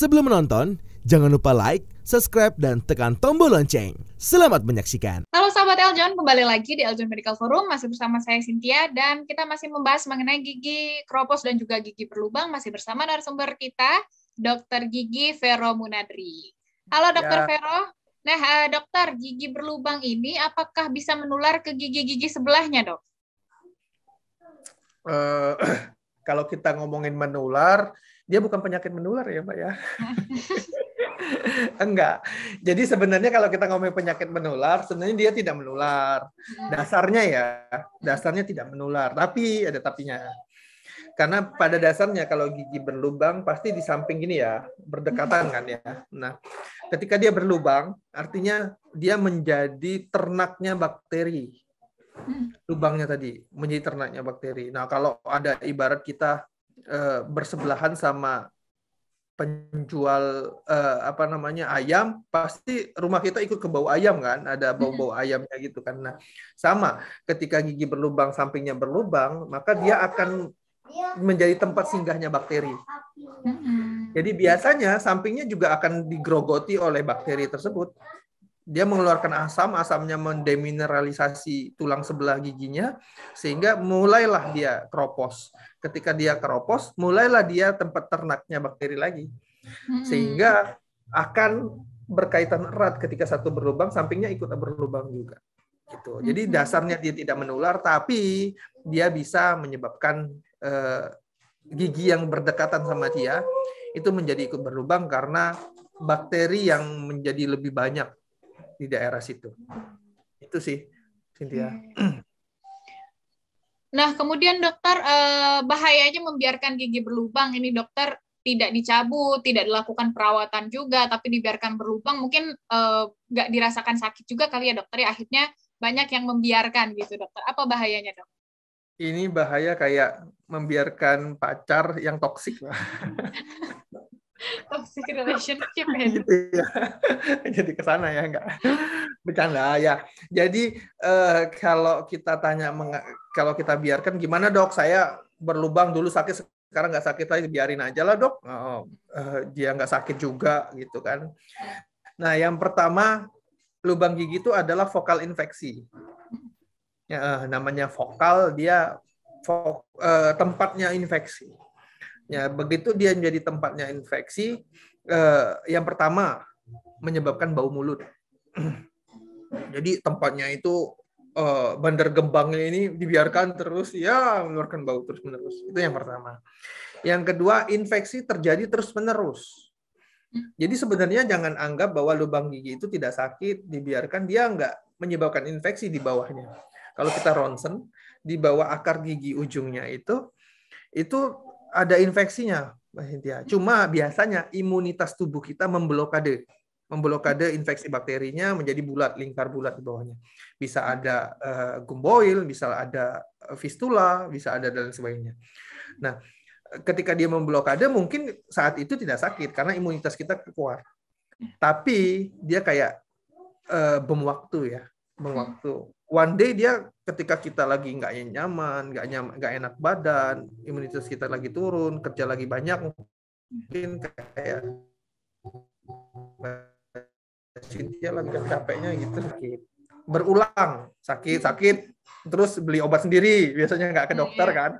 Sebelum menonton, jangan lupa like, subscribe, dan tekan tombol lonceng. Selamat menyaksikan. Halo sahabat Eljon, kembali lagi di Eljon Medical Forum. Masih bersama saya Cynthia, dan kita masih membahas mengenai gigi keropos dan juga gigi berlubang. Masih bersama narasumber kita, Dr. Gigi Vero Munadri. Halo Dr. Vero. Nah, dokter, gigi berlubang ini apakah bisa menular ke gigi-gigi sebelahnya, dok? Kalau kita ngomongin menular, dia bukan penyakit menular ya, Mbak ya. Enggak. Jadi sebenarnya kalau kita ngomongin penyakit menular, sebenarnya dia tidak menular. Dasarnya tidak menular. Tapi ada tapinya. Karena pada dasarnya kalau gigi berlubang pasti di samping gini ya, berdekatan kan ya. Nah, ketika dia berlubang, artinya dia menjadi ternaknya bakteri. Lubangnya tadi menjadi ternaknya bakteri. Nah, kalau ada ibarat kita bersebelahan sama penjual ayam, pasti rumah kita ikut ke bau ayam kan, ada bau-bau ayamnya gitu kan. Nah, sama ketika gigi berlubang, sampingnya berlubang, maka dia akan menjadi tempat singgahnya bakteri. Jadi biasanya sampingnya juga akan digrogoti oleh bakteri tersebut. Dia mengeluarkan asam, asamnya mendemineralisasi tulang sebelah giginya, sehingga mulailah dia keropos. Ketika dia keropos, mulailah dia tempat ternaknya bakteri lagi. Sehingga akan berkaitan erat ketika satu berlubang, sampingnya ikut berlubang juga. Gitu. Jadi dasarnya dia tidak menular, tapi dia bisa menyebabkan gigi yang berdekatan sama dia, itu menjadi ikut berlubang karena bakteri yang menjadi lebih banyak di daerah situ. Itu sih, Cynthia. Nah, kemudian dokter, bahayanya membiarkan gigi berlubang ini dokter tidak dicabut, tidak dilakukan perawatan juga, tapi dibiarkan berlubang, mungkin nggak dirasakan sakit juga kali ya dokter, ya akhirnya banyak yang membiarkan gitu dokter. Apa bahayanya dok? Ini bahaya kayak membiarkan pacar yang toksik lah. Toxic relationship ya. Gitu ya. Jadi ke sana ya, enggak. Bercanda ya. Jadi kalau kita tanya kalau kita biarkan gimana dok, saya berlubang dulu sakit sekarang nggak sakit lagi, biarin aja lah dok. Dia nggak sakit juga gitu kan. Nah yang pertama, lubang gigi itu adalah vokal infeksi. Ya, namanya vokal, dia tempatnya infeksi. Ya, begitu dia menjadi tempatnya infeksi, yang pertama menyebabkan bau mulut. Jadi tempatnya itu bandar gembangnya ini dibiarkan terus, ya mengeluarkan bau terus-menerus. Itu yang pertama. Yang kedua, infeksi terjadi terus-menerus. Jadi sebenarnya jangan anggap bahwa lubang gigi itu tidak sakit, dibiarkan, dia nggak menyebabkan infeksi di bawahnya. Kalau kita ronsen, di bawah akar gigi ujungnya itu ada infeksinya, Mbak Cynthia. Cuma biasanya imunitas tubuh kita memblokade infeksi bakterinya menjadi bulat, lingkar bulat di bawahnya. Bisa ada gumboil, bisa ada fistula, bisa ada dan sebagainya. Nah, ketika dia memblokade, mungkin saat itu tidak sakit karena imunitas kita kuat. Tapi dia kayak bom waktu ya, bom waktu. One day dia ketika kita lagi nggak nyaman, nggak enak badan, imunitas kita lagi turun, kerja lagi banyak, mungkin kayak Cynthia lagi capeknya gitu, sakit. Berulang, sakit, terus beli obat sendiri, biasanya nggak ke dokter kan,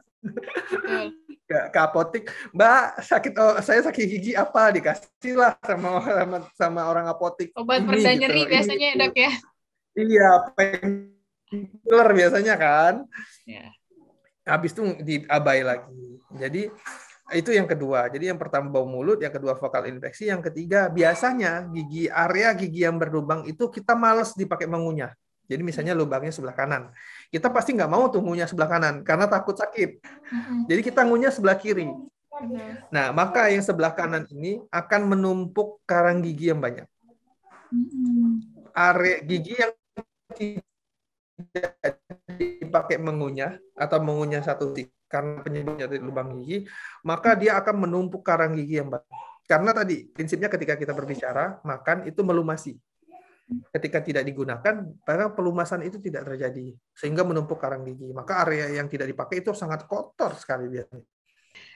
ke apotek, Mbak sakit, saya sakit gigi apa, dikasih lah sama orang apotek. Obat pereda nyeri gitu, biasanya gitu. Dok ya. Iya, killer biasanya kan. Ya. Habis itu diabai lagi. Jadi itu yang kedua. Jadi yang pertama bau mulut, yang kedua vokal infeksi, yang ketiga biasanya area gigi yang berlubang itu kita males dipakai mengunyah. Jadi misalnya lubangnya sebelah kanan. Kita pasti nggak mau tuh ngunyah sebelah kanan karena takut sakit. Jadi kita ngunyah sebelah kiri. Nah, maka yang sebelah kanan ini akan menumpuk karang gigi yang banyak. Area gigi yang dipakai mengunyah atau mengunyah satu sisi karena penyebabnya dari lubang gigi, maka dia akan menumpuk karang gigi yang baru. Karena tadi prinsipnya ketika kita berbicara, makan itu melumasi. Ketika tidak digunakan, maka pelumasan itu tidak terjadi sehingga menumpuk karang gigi. Maka area yang tidak dipakai itu sangat kotor sekali biasanya.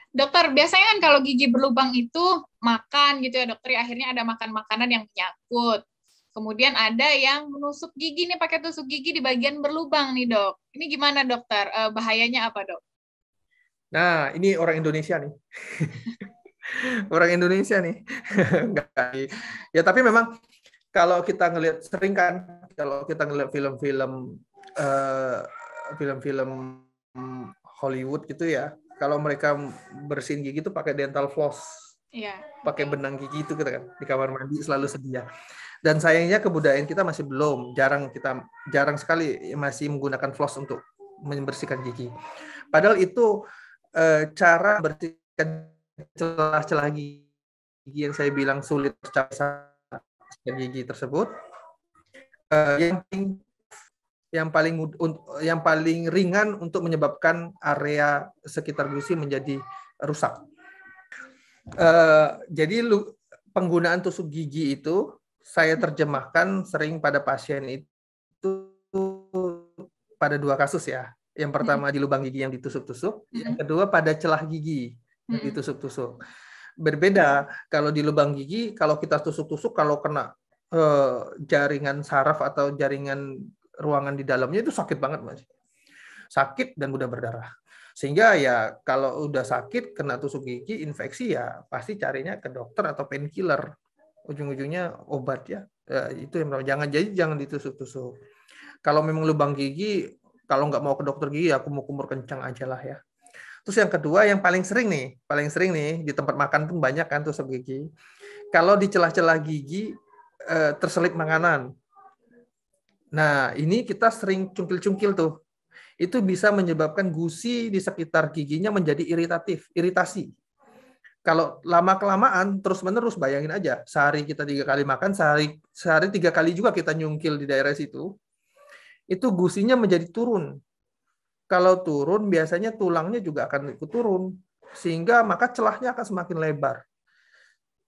Dokter, biasanya kan kalau gigi berlubang itu makan gitu ya dokter, akhirnya ada makan makanan yang menyangkut. Kemudian ada yang menusuk gigi nih pakai tusuk gigi di bagian berlubang nih dok. Ini gimana dokter? Bahayanya apa dok? Nah, ini orang Indonesia nih. Orang Indonesia nih. Ya, tapi memang kalau kita ngelihat sering kan, kalau kita ngelihat film-film Hollywood gitu ya, kalau mereka bersihin gigi itu pakai dental floss, pakai benang gigi itu kita kan di kamar mandi selalu sedia. Dan sayangnya kebudayaan kita masih belum, jarang sekali masih menggunakan floss untuk membersihkan gigi. Padahal itu cara bersihkan celah-celah gigi yang saya bilang sulit tercapai gigi tersebut, yang paling ringan untuk menyebabkan area sekitar gusi menjadi rusak. Jadi penggunaan tusuk gigi itu saya terjemahkan sering pada pasien itu pada 2 kasus ya. Yang pertama di lubang gigi yang ditusuk-tusuk, yang kedua pada celah gigi yang ditusuk-tusuk. Berbeda kalau di lubang gigi, kalau kita tusuk-tusuk, kalau kena jaringan saraf atau jaringan ruangan di dalamnya itu sakit banget Mas. Sakit dan mudah berdarah. Sehingga ya kalau udah sakit kena tusuk gigi, infeksi ya pasti carinya ke dokter atau painkiller. Ujung-ujungnya obat ya. Itu yang jangan ditusuk-tusuk. Kalau memang lubang gigi, kalau nggak mau ke dokter gigi ya kumur-kumur kencang aja lah ya. Terus yang kedua yang paling sering nih di tempat makan pun banyak kan tusuk gigi. Kalau di celah-celah gigi terselip makanan. Nah, ini kita sering cungkil-cungkil tuh. Itu bisa menyebabkan gusi di sekitar giginya menjadi iritasi. Kalau lama-kelamaan, terus-menerus, bayangin aja, sehari kita 3 kali makan, sehari 3 kali juga kita nyungkil di daerah situ, itu gusinya menjadi turun. Kalau turun, biasanya tulangnya juga akan ikut turun, sehingga maka celahnya akan semakin lebar.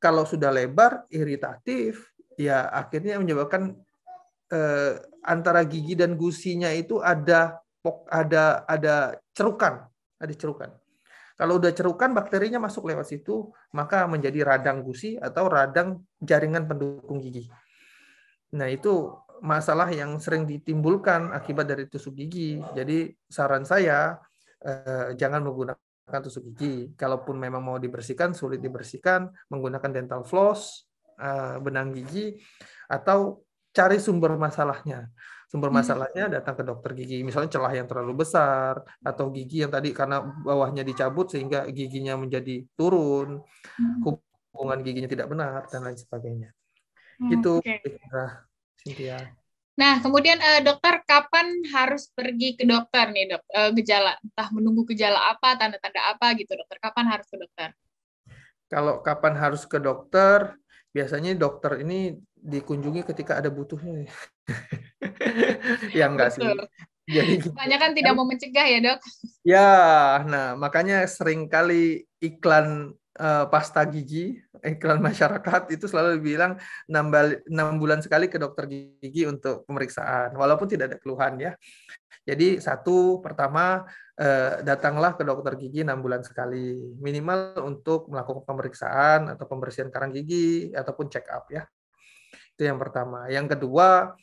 Kalau sudah lebar, iritatif, ya akhirnya menyebabkan antara gigi dan gusinya itu ada cerukan, Kalau udah cerukan, bakterinya masuk lewat situ, maka menjadi radang gusi atau radang jaringan pendukung gigi. Nah, itu masalah yang sering ditimbulkan akibat dari tusuk gigi. Jadi saran saya jangan menggunakan tusuk gigi. Kalaupun memang mau dibersihkan, sulit dibersihkan, menggunakan dental floss, benang gigi, atau cari sumber masalahnya. Sumber masalahnya datang ke dokter gigi. Misalnya celah yang terlalu besar, atau gigi yang tadi karena bawahnya dicabut sehingga giginya menjadi turun, hubungan giginya tidak benar, dan lain sebagainya. Gitu, Cynthia. Nah, kemudian dokter, kapan harus pergi ke dokter nih dok? Gejala, entah menunggu gejala apa, tanda-tanda apa gitu dokter, kapan harus ke dokter? Kalau kapan harus ke dokter, biasanya dokter ini dikunjungi ketika ada butuhnya. Ya enggak sih. Jadi banyak kan tidak mau mencegah ya dok? Ya, nah makanya sering kali iklan pasta gigi, iklan masyarakat itu selalu bilang 6 bulan sekali ke dokter gigi untuk pemeriksaan, walaupun tidak ada keluhan ya. Jadi pertama datanglah ke dokter gigi 6 bulan sekali, minimal untuk melakukan pemeriksaan atau pembersihan karang gigi ataupun check up ya. Itu yang pertama. Yang kedua,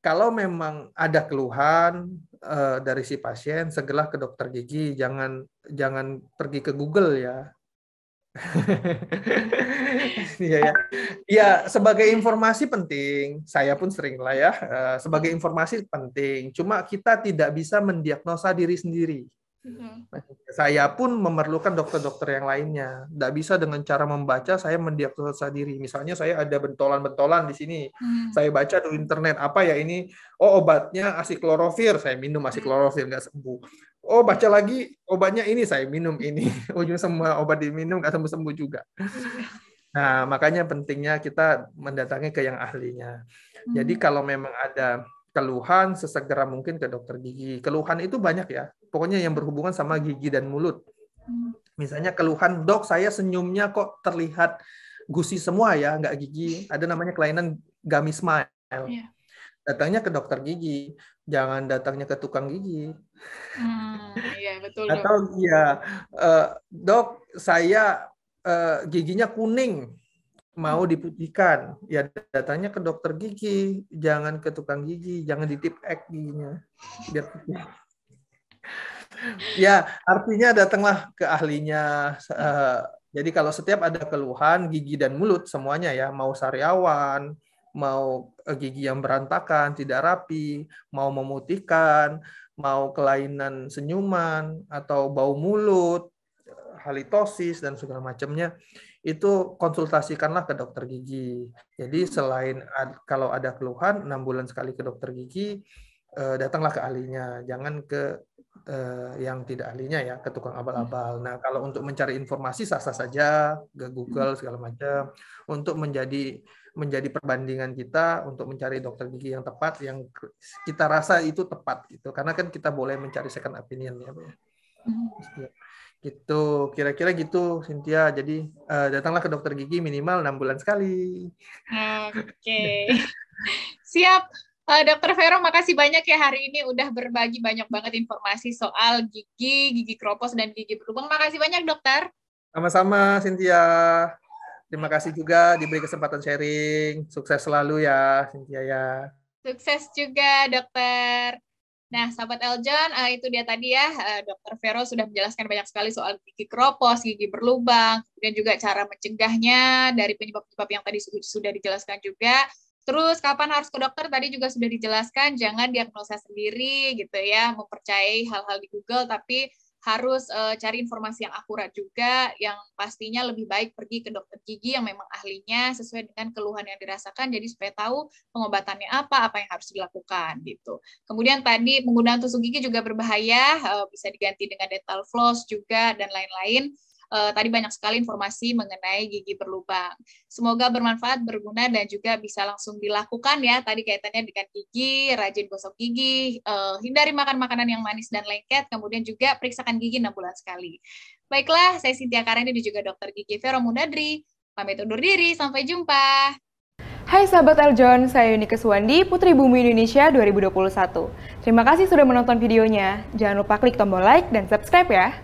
kalau memang ada keluhan dari si pasien, segeralah ke dokter gigi, jangan pergi ke Google ya. Ya, sebagai informasi penting, saya pun sering lah ya, sebagai informasi penting, cuma kita tidak bisa mendiagnosa diri sendiri. Saya pun memerlukan dokter-dokter yang lainnya. Tidak bisa dengan cara membaca saya mendiagnosa diri. Misalnya saya ada bentolan-bentolan di sini. Saya baca di internet, apa ya ini? Oh, obatnya asiklorovir. Saya minum asiklorovir, nggak sembuh. Oh, baca lagi, obatnya ini, saya minum ini. Ujung semua obat diminum, nggak sembuh-sembuh juga. Nah, makanya pentingnya kita mendatangi ke yang ahlinya. Jadi kalau memang ada keluhan sesegera mungkin ke dokter gigi. Keluhan itu banyak ya, pokoknya yang berhubungan sama gigi dan mulut. Misalnya keluhan, dok saya senyumnya kok terlihat gusi semua ya, nggak gigi. Ada namanya kelainan gummy smile. Iya. Datangnya ke dokter gigi, jangan datangnya ke tukang gigi. Iya betul dok. Atau ya, dok saya giginya kuning, mau diputihkan, ya datangnya ke dokter gigi, jangan ke tukang gigi, jangan ditip ek giginya. Biar putih. Ya, artinya datanglah ke ahlinya. Jadi kalau setiap ada keluhan gigi dan mulut semuanya ya, mau sariawan, mau gigi yang berantakan, tidak rapi, mau memutihkan, mau kelainan senyuman atau bau mulut, halitosis dan segala macamnya, itu konsultasikanlah ke dokter gigi. Jadi selain kalau ada keluhan 6 bulan sekali ke dokter gigi, datanglah ke ahlinya, jangan ke yang tidak ahlinya ya, ke tukang abal-abal. Nah, kalau untuk mencari informasi sah-sah saja, ke Google segala macam, untuk menjadi perbandingan kita untuk mencari dokter gigi yang tepat, yang kita rasa itu tepat gitu. Karena kan kita boleh mencari second opinion ya, Bu. Gitu, kira-kira gitu, Cynthia. Jadi datanglah ke dokter gigi minimal 6 bulan sekali. Oke. Siap. Dokter Vero, makasih banyak ya hari ini udah berbagi banyak banget informasi soal gigi keropos, dan gigi berlubang. Makasih banyak, dokter. Sama-sama, Cynthia. Terima kasih juga diberi kesempatan sharing. Sukses selalu ya, Cynthia ya. Sukses juga, dokter. Nah, sahabat Eljon, itu dia tadi ya, Dokter Vero sudah menjelaskan banyak sekali soal gigi keropos, gigi berlubang, kemudian juga cara mencegahnya dari penyebab-penyebab yang tadi sudah dijelaskan juga. Terus kapan harus ke dokter tadi juga sudah dijelaskan, jangan diagnosa sendiri gitu ya, mempercayai hal-hal di Google, tapi harus cari informasi yang akurat juga, yang pastinya lebih baik pergi ke dokter gigi yang memang ahlinya sesuai dengan keluhan yang dirasakan, jadi supaya tahu pengobatannya apa yang harus dilakukan gitu. Kemudian tadi penggunaan tusuk gigi juga berbahaya, bisa diganti dengan dental floss juga dan lain-lain. Tadi banyak sekali informasi mengenai gigi berlubang. Semoga bermanfaat, berguna, dan juga bisa langsung dilakukan ya. Tadi kaitannya dengan gigi, rajin gosok gigi, hindari makan makanan yang manis dan lengket, kemudian juga periksakan gigi 6 bulan sekali. Baiklah, saya Cynthia Kareni dan juga Dr. Gigi Vero Munadri. Pamit undur diri, sampai jumpa. Hai sahabat Eljon, saya Yuni Keswandi, Putri Bumi Indonesia 2021. Terima kasih sudah menonton videonya. Jangan lupa klik tombol like dan subscribe ya.